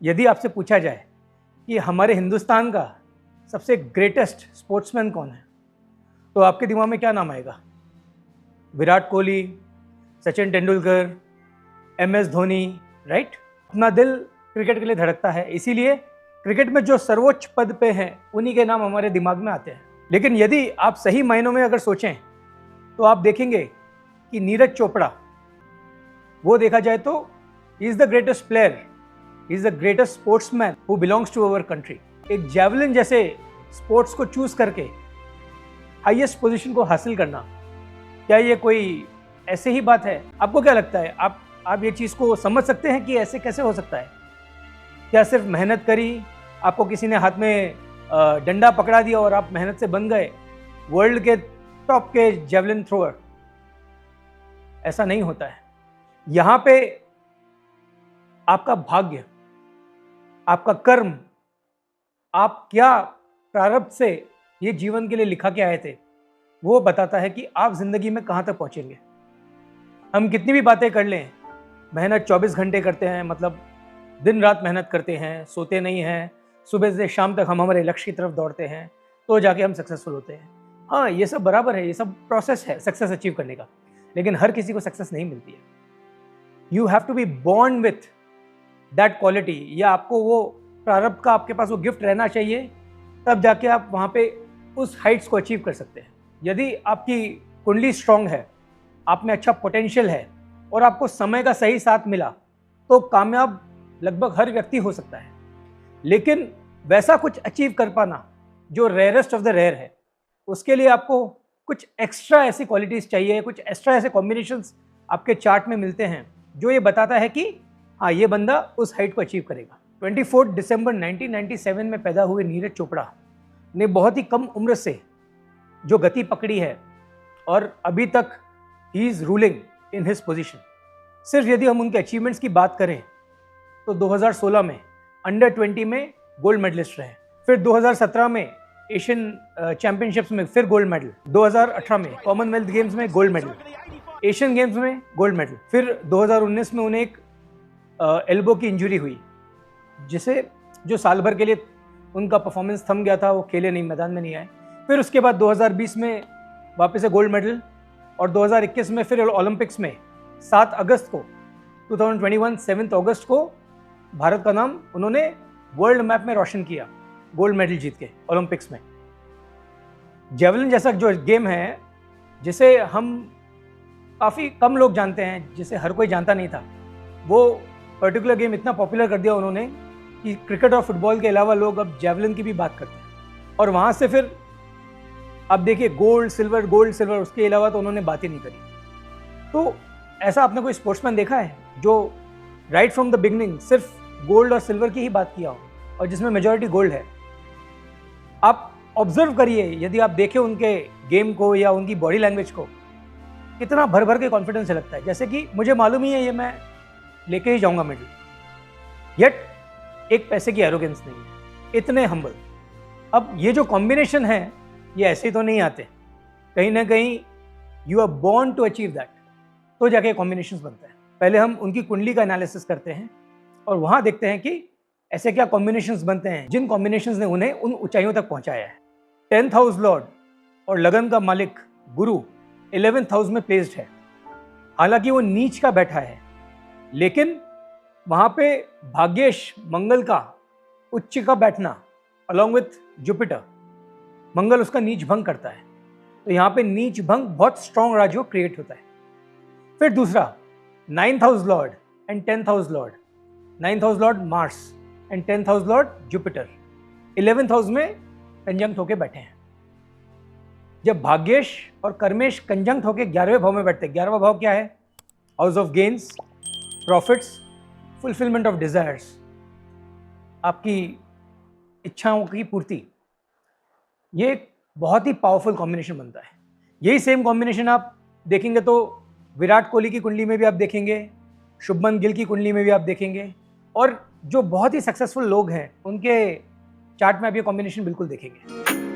यदि आपसे पूछा जाए कि हमारे हिंदुस्तान का सबसे ग्रेटेस्ट स्पोर्ट्समैन कौन है, तो आपके दिमाग में क्या नाम आएगा? Virat Kohli, Sachin Tendulkar, MS Dhoni, right? अपना दिल क्रिकेट के लिए धड़कता है, इसीलिए क्रिकेट में जो सर्वोच्च पद पे हैं उन्हीं के नाम हमारे दिमाग में आते हैं। लेकिन यदि आप सही मायनों में अगर सोचें तो आप देखेंगे कि नीरज चोपड़ा, वो देखा जाए तो he is the greatest player, he is the greatest sportsman who belongs to our country. एक जैवलिन जैसे स्पोर्ट्स को चूज करके हाईएस्ट पोजीशन को हासिल करना, क्या ये कोई ऐसे ही बात है? आपको क्या लगता है, आप ये चीज़ को समझ सकते हैं कि ऐसे कैसे हो सकता है? क्या सिर्फ मेहनत करी, आपको किसी ने हाथ में डंडा पकड़ा दिया और आप मेहनत से बन गए वर्ल्ड के टॉप के जेवलिन थ्रोअर? ऐसा नहीं होता है। यहाँ पे आपका भाग्य, आपका कर्म, आप क्या प्रारब्ध से ये जीवन के लिए लिखा के आए थे, वो बताता है कि आप जिंदगी में कहाँ तक पहुँचेंगे। हम कितनी भी बातें कर लें, मेहनत 24 घंटे करते हैं, मतलब दिन रात मेहनत करते हैं, सोते नहीं हैं, सुबह से शाम तक हम हमारे लक्ष्य की तरफ दौड़ते हैं, तो जाके हम सक्सेसफुल होते हैं। हाँ, ये सब बराबर है, ये सब प्रोसेस है सक्सेस अचीव करने का, लेकिन हर किसी को सक्सेस नहीं मिलती है। You have to be born with that quality, या आपको वो प्रारब्ध का आपके पास वो गिफ्ट रहना चाहिए, तब जाके आप वहाँ पे उस हाइट्स को अचीव कर सकते हैं। यदि आपकी कुंडली स्ट्रांग है, आप में अच्छा पोटेंशियल है और आपको समय का सही साथ मिला, तो कामयाब लगभग हर व्यक्ति हो सकता है। लेकिन वैसा कुछ अचीव कर पाना जो रेयरेस्ट ऑफ द रेयर है, उसके लिए आपको कुछ एक्स्ट्रा ऐसी क्वालिटीज़ चाहिए, कुछ एक्स्ट्रा ऐसे कॉम्बिनेशंस आपके चार्ट में मिलते हैं जो ये बताता है कि हाँ, ये बंदा उस हाइट को अचीव करेगा। 24 दिसंबर 1997 में पैदा हुए नीरज चोपड़ा ने बहुत ही कम उम्र से जो गति पकड़ी है और अभी तक he is ruling in his position. सिर्फ यदि हम उनके अचीवमेंट्स की बात करें तो 2016 में अंडर 20 में गोल्ड मेडलिस्ट रहे, फिर 2017 में एशियन चैंपियनशिप्स में फिर गोल्ड मेडल, 2018 में कॉमनवेल्थ गेम्स में गोल्ड मेडल, एशियन गेम्स में गोल्ड मेडल, फिर 2019 में उन्हें एक एल्बो की इंजरी हुई, जिसे जो साल भर के लिए उनका परफॉर्मेंस थम गया था, वो खेले नहीं, मैदान में नहीं आए। फिर उसके बाद 2020 में वापस से गोल्ड मेडल, और 2021 में फिर ओलंपिक्स में 7 अगस्त को 2021 7 अगस्त को भारत का नाम उन्होंने वर्ल्ड मैप में रोशन किया, गोल्ड मेडल जीत के ओलंपिक्स में। जेवलिन जैसा जो गेम है, जिसे हम काफ़ी कम लोग जानते हैं, जिसे हर कोई जानता नहीं था, वो पर्टिकुलर गेम इतना पॉपुलर कर दिया उन्होंने कि क्रिकेट और फुटबॉल के अलावा लोग अब जेवलिन की भी बात करते हैं। और वहाँ से फिर आप देखिए गोल्ड सिल्वर, उसके अलावा तो उन्होंने बात ही नहीं करी। तो ऐसा आपने कोई स्पोर्ट्समैन देखा है जो राइट फ्रॉम द बिगनिंग सिर्फ गोल्ड और सिल्वर की ही बात किया हो, और जिसमें मेजॉरिटी गोल्ड है? आप ऑब्जर्व करिए, यदि आप देखें उनके गेम को या उनकी बॉडी लैंग्वेज को, कितना भर भर के कॉन्फिडेंस से लगता है, जैसे कि मुझे मालूम ही है ये मैं लेके ही जाऊंगा मेडल। येट एक पैसे की एरोगेंस नहीं है, इतने हम्बल। अब ये जो कॉम्बिनेशन है, ये ऐसे तो नहीं आते, कहीं ना कहीं you are born to achieve that, तो जाके कॉम्बिनेशंस बनते हैं। पहले हम उनकी कुंडली का एनालिसिस करते हैं और वहां देखते हैं कि ऐसे क्या कॉम्बिनेशंस बनते हैं जिन कॉम्बिनेशंस ने उन्हें उन ऊंचाइयों तक पहुंचाया है। 10th हाउस लॉर्ड और लगन का मालिक गुरु 11th हाउस में प्लेस्ड है। हालांकि वो नीच का बैठा है, लेकिन वहां पे भाग्येश मंगल का उच्च का बैठना अलॉन्ग विथ जुपिटर, मंगल उसका नीच भंग करता है, तो यहाँ पे नीच भंग बहुत स्ट्रॉन्ग राजयोग क्रिएट होता है। फिर दूसरा 9th house Lord and 10th house Lord, 9th house Lord Mars and 10th house Lord Jupiter 11th house में कंजंक्ट होके बैठे हैं। जब भाग्येश और कर्मेश कंजंक्ट होके 11वें भाव में बैठते हैं, 11वां भाव क्या है? House of gains, profits, fulfilment of desires, आपकी इच्छाओं की पूर्ति। ये एक बहुत ही पावरफुल कॉम्बिनेशन बनता है। यही सेम कॉम्बिनेशन आप देखेंगे तो विराट कोहली की कुंडली में भी आप देखेंगे, शुभमन गिल की कुंडली में भी आप देखेंगे, और जो बहुत ही सक्सेसफुल लोग हैं उनके चार्ट में आप ये कॉम्बिनेशन बिल्कुल देखेंगे।